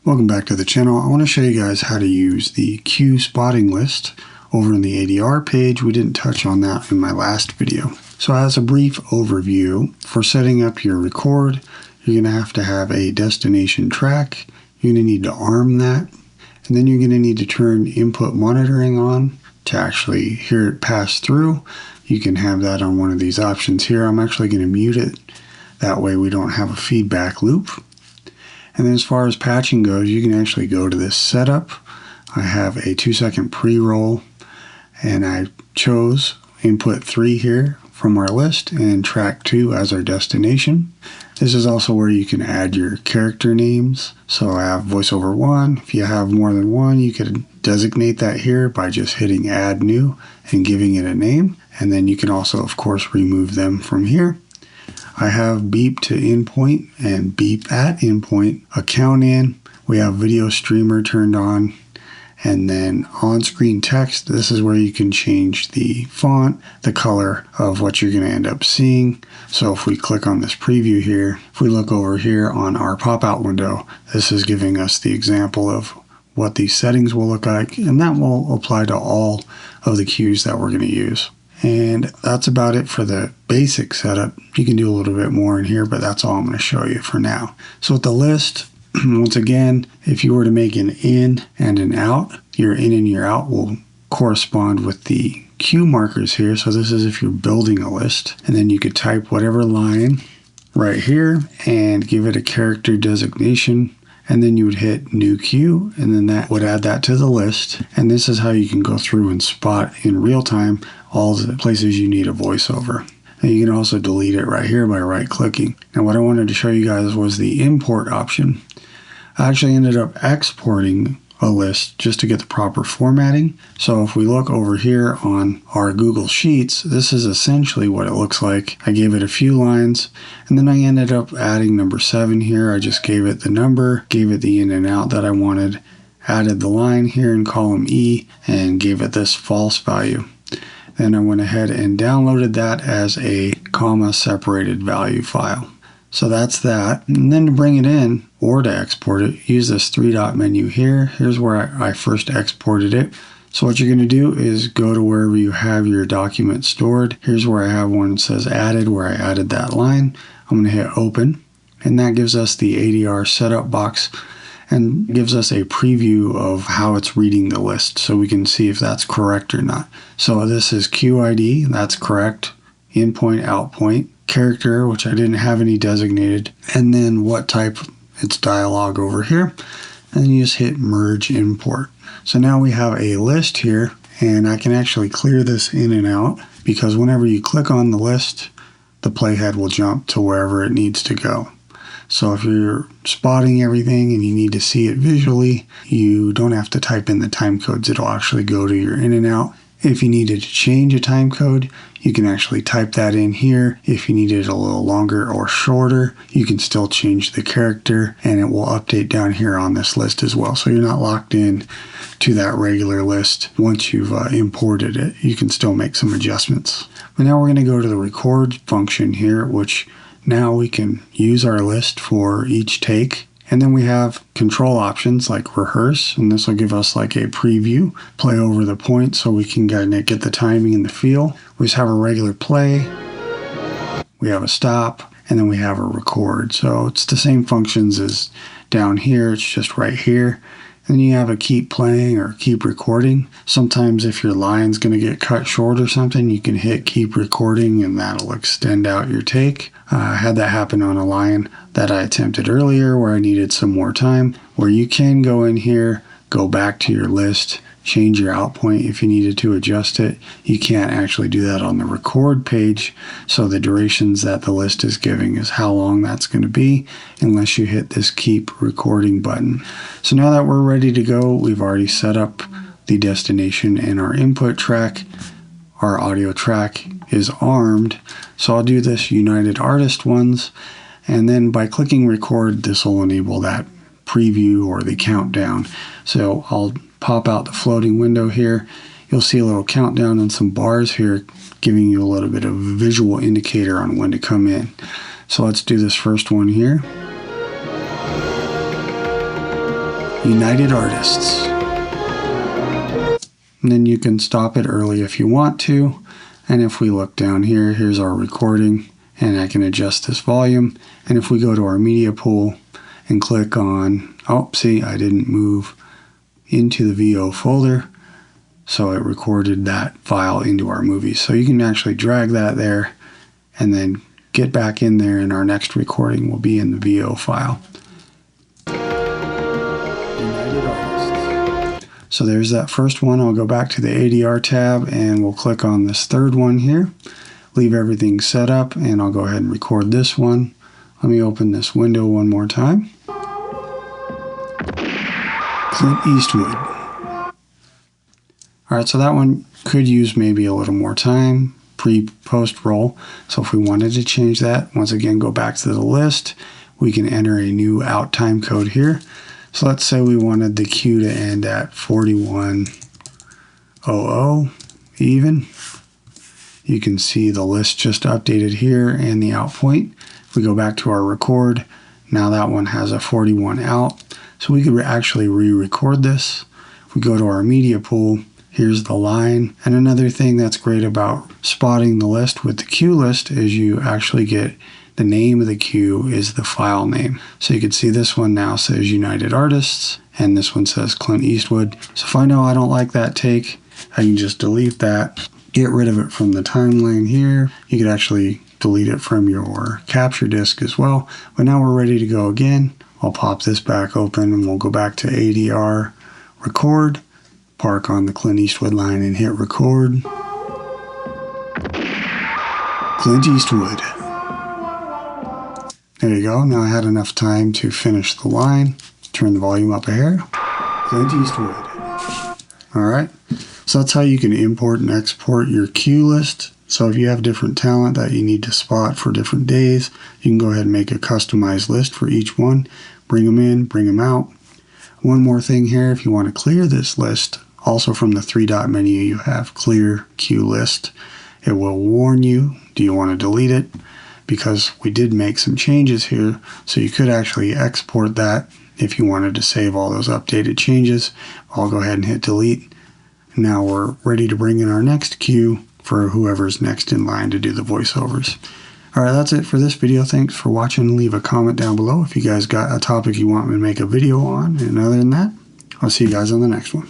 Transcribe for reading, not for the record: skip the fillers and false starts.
Welcome back to the channel. I want to show you guys how to use the cue spotting list over in the ADR page. We didn't touch on that in my last video. So as a brief overview, for setting up your record, you're going to have a destination track. You're going to need to arm that. And then you're going to need to turn input monitoring on to actually hear it pass through. You can have that on one of these options here. I'm actually going to mute it. That way we don't have a feedback loop. And then as far as patching goes, you can actually go to this setup. I have a 2-second pre-roll, and I chose input 3 here from our list and track 2 as our destination. This is also where you can add your character names. So I have voiceover 1. If you have more than one, you could designate that here by just hitting add new and giving it a name. And then you can also, of course, remove them from here. I have beep to endpoint and beep at endpoint, a count in. We have video streamer turned on. And then on-screen text, this is where you can change the font, the color of what you're going to end up seeing. So if we click on this preview here, if we look over here on our pop-out window, this is giving us the example of what these settings will look like. And that will apply to all of the cues that we're going to use. And that's about it for the basic setup. You can do a little bit more in here, but that's all I'm going to show you for now. So with the list, once again, if you were to make an in and an out, your in and your out will correspond with the cue markers here. So this is if you're building a list, and then you could type whatever line right here and give it a character designation. And then you would hit new cue, and then that would add that to the list. And this is how you can go through and spot in real time all the places you need a voiceover. And you can also delete it right here by right clicking. Now what I wanted to show you guys was the import option. I actually ended up exporting a list just to get the proper formatting. So if we look over here on our Google Sheets, this is essentially what it looks like. I gave it a few lines, and then I ended up adding number 7 here. I just gave it the number, gave it the in and out that I wanted, added the line here in column E, and gave it this false value. Then I went ahead and downloaded that as a comma separated value file. So that's that. And then to bring it in or to export it, use this 3-dot menu here. Here's where I first exported it. So what you're going to do is go to wherever you have your document stored. Here's where I have one that says added, where I added that line. I'm going to hit open, and that gives us the ADR setup box and gives us a preview of how it's reading the list so we can see if that's correct or not. So this is QID, that's correct. Inpoint, outpoint. Character, which I didn't have any designated, and then what type, it's dialog over here, and then you just hit merge import. So now we have a list here, and I can actually clear this in and out because whenever you click on the list, the playhead will jump to wherever it needs to go. So if you're spotting everything and you need to see it visually, you don't have to type in the time codes. It'll actually go to your in and out. If you needed to change a time code, you can actually type that in here. If you need it a little longer or shorter, you can still change the character, and it will update down here on this list as well. So you're not locked in to that regular list. Once you've imported it, you can still make some adjustments. But now we're going to go to the record function here, which now we can use our list for each take. And then we have control options like rehearse, and this will give us like a preview, play over the point so we can get the timing and the feel. We just have a regular play, we have a stop, and then we have a record. So it's the same functions as down here, it's just right here. And then you have a keep playing or keep recording. Sometimes if your line's going to get cut short or something, you can hit keep recording and that'll extend out your take. I had that happen on a line that I attempted earlier where I needed some more time, where you can go in here, go back to your list, change your out point if you needed to adjust it. You can't actually do that on the record page. So the durations that the list is giving is how long that's going to be unless you hit this keep recording button. So now that we're ready to go, we've already set up the destination and our input track. Our audio track is armed. So I'll do this United Artist ones. And then by clicking record, this will enable that preview or the countdown. So I'll pop out the floating window here. You'll see a little countdown and some bars here giving you a little bit of a visual indicator on when to come in. So let's do this first one here. United Artists. And then you can stop it early if you want to. And if we look down here, here's our recording, and I can adjust this volume. And if we go to our media pool and click on, oh, see, I didn't move into the VO folder, so it recorded that file into our movie. So you can actually drag that there and then get back in there, and our next recording will be in the VO file. United Artists. So there's that first one. I'll go back to the ADR tab and we'll click on this third one here. Leave everything set up, and I'll go ahead and record this one. Let me open this window one more time. Clint Eastwood. Alright, so that one could use maybe a little more time, pre-post roll. So if we wanted to change that, once again, go back to the list. We can enter a new out time code here. So let's say we wanted the cue to end at 41:00 even. You can see the list just updated here and the out point. If we go back to our record, now that one has a 41 out. So we could actually re-record this. If we go to our media pool, here's the line. And another thing that's great about spotting the list with the cue list is you actually get the name of the cue is the file name. So you can see this one now says United Artists, and this one says Clint Eastwood. So if I know I don't like that take, I can just delete that, get rid of it from the timeline here. You could actually delete it from your capture disk as well. But now we're ready to go again. I'll pop this back open and we'll go back to ADR, record, park on the Clint Eastwood line and hit record. Clint Eastwood. There you go. Now I had enough time to finish the line. Turn the volume up a hair. Clint Eastwood. Alright. So that's how you can import and export your cue list. So if you have different talent that you need to spot for different days, you can go ahead and make a customized list for each one. Bring them in, bring them out. One more thing here, if you want to clear this list, also from the three-dot menu you have clear cue list. It will warn you, do you want to delete it? Because we did make some changes here, so you could actually export that if you wanted to save all those updated changes. I'll go ahead and hit delete. Now we're ready to bring in our next cue for whoever's next in line to do the voiceovers. Alright, that's it for this video. Thanks for watching. Leave a comment down below if you guys got a topic you want me to make a video on. And other than that, I'll see you guys on the next one.